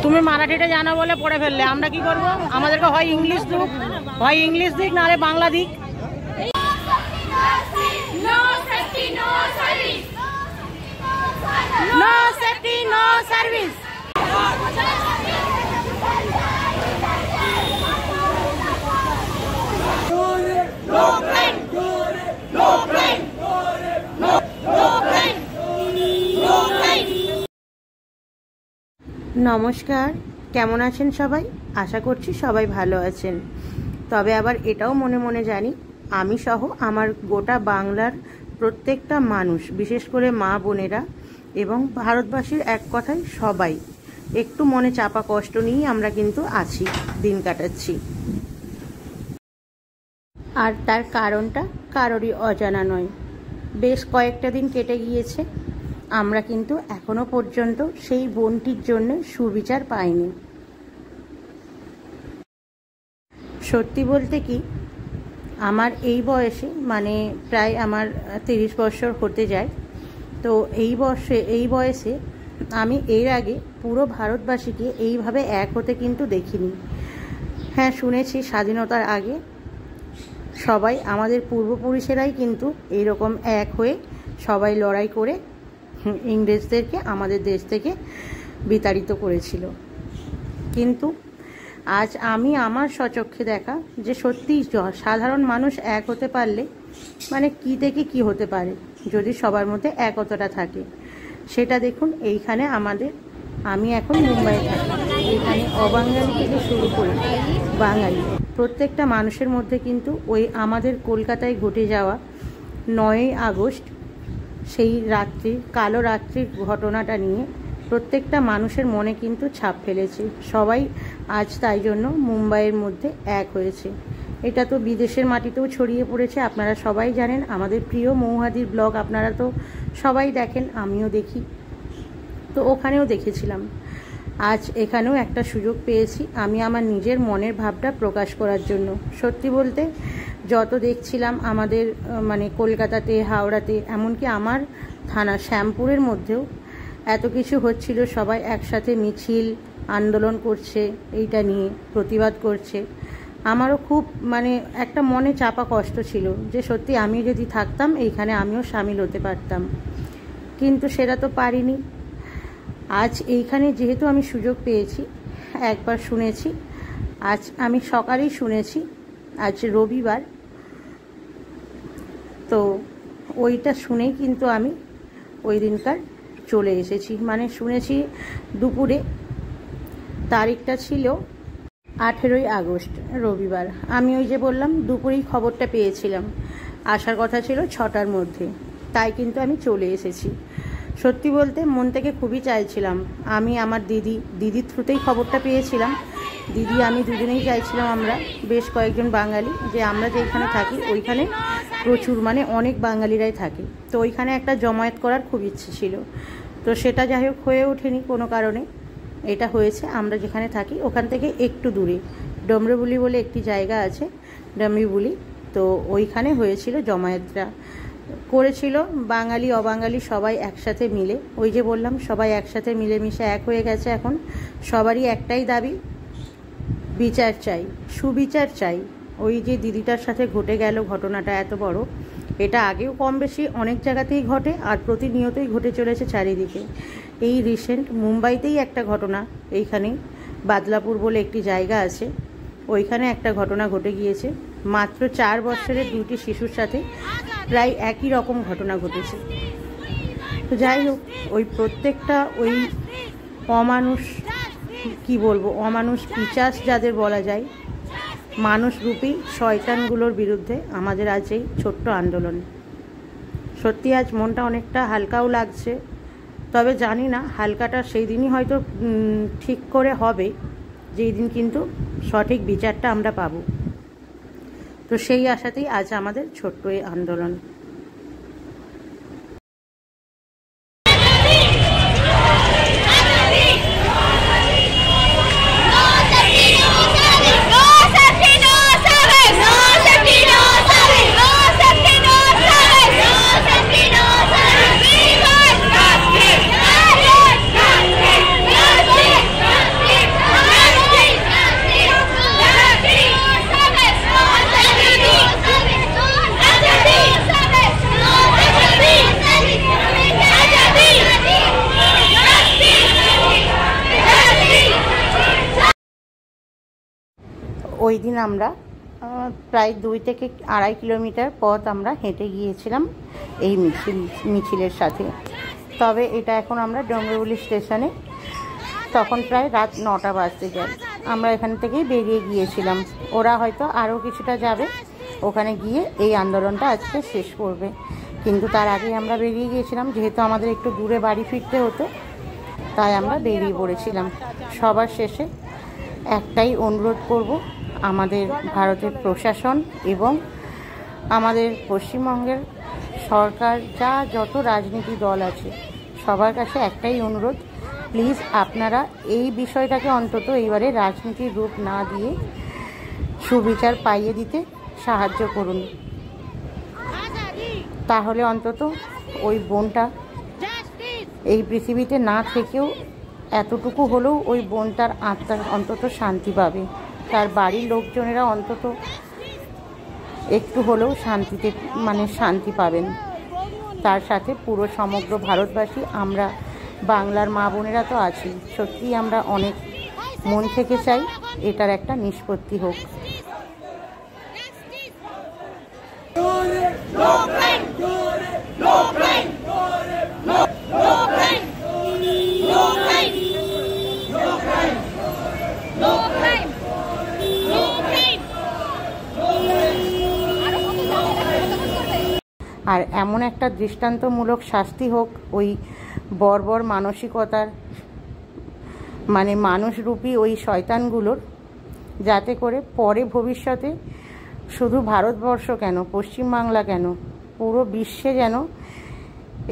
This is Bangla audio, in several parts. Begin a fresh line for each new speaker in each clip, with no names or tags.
তুমি মারাঠিটা জানো বলে পড়ে ফেললে, আমরা কি করব? আমাদেরকে হয় ইংলিশ দিক, হয় ইংলিশ দিক, নাহলে বাংলা দিক। No safety no service. নমস্কার, কেমন আছেন সবাই? আশা করছি সবাই ভালো আছেন। তবে আবার এটাও মনে মনে জানি, আমি সহ আমার গোটা বাংলার প্রত্যেকটা মানুষ, বিশেষ করে মা বোনেরা এবং ভারতবাসীর এক কথায় সবাই একটু মনে চাপা কষ্ট নিয়েই আমরা কিন্তু আছি, দিন কাটাচ্ছি। আর তার কারণটা কারোরই অজানা নয়। বেশ কয়েকটা দিন কেটে গিয়েছে, আমরা কিন্তু এখনো পর্যন্ত সেই বোনটির জন্য সুবিচার পাইনি। সত্যি বলতে কি, আমার এই বয়সে, মানে প্রায় আমার 30 বছর হতে যায়, তো এই বয়সে আমি এর আগে পুরো ভারতবাসীকে এইভাবে এক হতে কিন্তু দেখিনি। হ্যাঁ, শুনেছি স্বাধীনতার আগে সবাই আমাদের পূর্বপুরুষেরাই কিন্তু এইরকম এক হয়ে সবাই লড়াই করে ইংরেজদেরকে আমাদের দেশ থেকে বিতাড়িত করেছিল। কিন্তু আজ আমি আমার স্বচক্ষে দেখা যে সত্যিই সাধারণ মানুষ এক হতে পারলে মানে কি থেকে কি হতে পারে যদি সবার মধ্যে একতাটা থাকে। সেটা দেখুন, এইখানে আমি এখন মুম্বাইয়ে থাকি, এখানে অবাঙালি থেকে শুরু করে বাঙালি প্রত্যেকটা মানুষের মধ্যে কিন্তু ওই আমাদের কলকাতায় ঘটে যাওয়া 9ই আগস্ট সেই রাত্রির কালো রাত্রির ঘটনাটা নিয়ে প্রত্যেকটা মানুষের মনে কিন্তু ছাপ ফেলেছে। সবাই আজ তাই জন্য মুম্বাইয়ের মধ্যে এক হয়েছে। এটা তো বিদেশের মাটিতেও ছড়িয়ে পড়েছে, আপনারা সবাই জানেন। আমাদের প্রিয় মৌহাদির ব্লগ আপনারা তো সবাই দেখেন, আমিও দেখি, তো ওখানেও দেখেছিলাম। আজ এখানেও একটা সুযোগ পেয়েছি আমি আমার নিজের মনের ভাবটা প্রকাশ করার জন্য। সত্যি বলতে যত দেখছিলাম আমাদের মানে কলকাতাতে, হাওড়াতে, এমনকি আমার থানা শ্যামপুরের মধ্যেও এত কিছু হচ্ছিল, সবাই একসাথে মিছিল আন্দোলন করছে, এইটা নিয়ে প্রতিবাদ করছে। আমারও খুব মানে একটা মনে চাপা কষ্ট ছিল যে সত্যি আমি যদি থাকতাম এইখানে আমিও সামিল হতে পারতাম, কিন্তু সেটা তো পারিনি। আজ এইখানে যেহেতু আমি সুযোগ পেয়েছি, একবার শুনেছি, আজ আমি সকালেই শুনেছি, আজ রবিবার, তো ওইটা শুনেই কিন্তু আমি ওই দিনকার চলে এসেছি। মানে শুনেছি দুপুরে, তারিখটা ছিল 18ই আগস্ট রবিবার। আমি ওই যে বললাম দুপুরেই খবরটা পেয়েছিলাম, আসার কথা ছিল 6টার মধ্যে, তাই কিন্তু আমি চলে এসেছি। সত্যি বলতে মন থেকে খুবই চাইছিলাম, আমি আমার দিদির থ্রুতেই খবরটা পেয়েছিলাম। দিদি আমি দুজনেই চাইছিলাম, আমরা বেশ কয়েকজন বাঙালি, যে আমরা যেখানে থাকি ওইখানে প্রচুর মানে অনেক বাঙালিরাই থাকে, তো ওইখানে একটা জমায়েত করার খুব ইচ্ছে ছিল। তো সেটা যাই হোক হয়ে ওঠেনি কোনো কারণে। এটা হয়েছে আমরা যেখানে থাকি ওখান থেকে একটু দূরে ডমরুবুলি বলে একটি জায়গা আছে, ডমরুবুলি, তো ওইখানে হয়েছিল জমায়েতটা করেছিল বাঙালি অবাঙালি সবাই একসাথে মিলে। ওই যে বললাম সবাই একসাথে মিলেমিশে এক হয়ে গেছে। এখন সবারই একটাই দাবি, বিচার চাই, সুবিচার চাই। ওই যে দিদিটার সাথে ঘটে গেল ঘটনাটা এত বড়, এটা আগেও কম বেশি অনেক জায়গাতেই ঘটে আর প্রতিনিয়তই ঘটে চলেছে চারিদিকে। এই রিসেন্ট মুম্বাইতেই একটা ঘটনা, এইখানে বাদলাপুর বলে একটি জায়গা আছে, ওইখানে একটা ঘটনা ঘটে গিয়েছে। মাত্র 4 বছরের 2টি শিশুর সাথে প্রায় একই রকম ঘটনা ঘটেছে। তো যাই হোক, ওই প্রত্যেকটা ওই অমানুষ, কি বলবো, অমানুষ পিশাচ যাদের বলা যায়, মানুষরূপী শয়তানগুলোর বিরুদ্ধে আমাদের আজ এই ছোট্ট আন্দোলন। সত্যি আজ মনটা অনেকটা হালকাও লাগছে, তবে জানি না হালকাটা সেই দিনই হয়তো ঠিক করে হবে যেই দিন কিন্তু সঠিক বিচারটা আমরা পাবো। তো সেই আশাতেই আজ আমাদের ছোট্ট এই আন্দোলন। ওই দিন আমরা প্রায় 2 থেকে 2.5 কিলোমিটার পথ আমরা হেঁটে গিয়েছিলাম এই মিছিলের সাথে। তবে এটা এখন আমরা ডোম্বিবলি স্টেশনে, তখন প্রায় রাত 9টা বাজতে যায়। আমরা এখান থেকেই বেরিয়ে গিয়েছিলাম। ওরা হয়তো আরও কিছুটা যাবে, ওখানে গিয়ে এই আন্দোলনটা আজকে শেষ করবে। কিন্তু তার আগেই আমরা বেরিয়ে গিয়েছিলাম, যেহেতু আমাদের একটু দূরে বাড়ি ফিরতে হতো, তাই আমরা বেরিয়ে পড়েছিলাম। সবার শেষে একটাই অনুরোধ করব, আমাদের ভারতের প্রশাসন এবং আমাদের পশ্চিমবঙ্গের সরকার, যত রাজনীতি দল আছে, সবার কাছে একটাই অনুরোধ, প্লিজ আপনারা এই বিষয়টাকে অন্তত এইবারে রাজনীতির রূপ না দিয়ে সুবিচার পাইয়ে দিতে সাহায্য করুন। তাহলে অন্তত ওই বোনটা এই পৃথিবীতে না থেকেও এতটুকু হলেও ওই বোনটার আত্মার অন্তত শান্তি পাবে, তার বাড়ির লোকজনেরা অন্তত একটু হলেও শান্তি পাবেন। তার সাথে পুরো সমগ্র ভারতবাসী, আমরা বাংলার মা বোনেরা তো আছি, সত্যিই আমরা অনেক মন থেকে চাই এটার একটা নিষ্পত্তি হোক। আর এমন একটা দৃষ্টান্তমূলক শাস্তি হোক ওই বর্বর মানসিকতার, মানুষরূপী ওই শয়তানগুলোর, যাতে করে পরে ভবিষ্যতে শুধু ভারতবর্ষ কেন, পশ্চিমবাংলা কেন, পুরো বিশ্বে যেন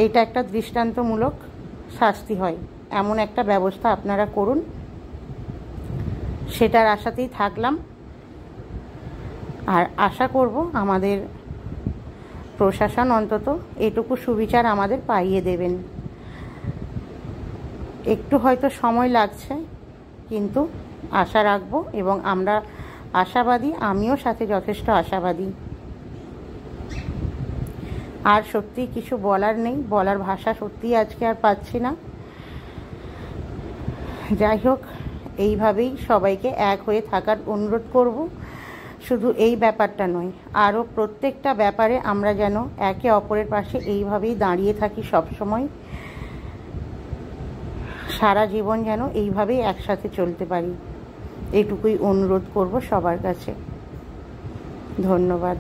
এটা একটা দৃষ্টান্তমূলক শাস্তি হয়, এমন একটা ব্যবস্থা আপনারা করুন। সেটার আশাতেই থাকলাম। আর আশা করব আমাদের প্রশাসন অন্তত এটুকু সুবিচার আমাদের পাইয়ে দেবেন। একটু হয়তো সময় লাগছে, কিন্তু আশা রাখবো এবং আমরা আশাবাদী, আমিও সাথে যথেষ্ট আশাবাদী। আর সত্যি কিছু বলার নেই, বলার ভাষা সত্যিই আজকে আর পাচ্ছি না। যাই হোক, এইভাবেই সবাইকে এক হয়ে থাকার অনুরোধ করব। শুধু এই ব্যাপারটা নয়, আরও প্রত্যেকটা ব্যাপারে আমরা যেন একে অপরের পাশে এইভাবেই দাঁড়িয়ে থাকি সব সময়, সারা জীবন যেন এইভাবেই একসাথে চলতে পারি, এইটুকুই অনুরোধ করব সবার কাছে। ধন্যবাদ।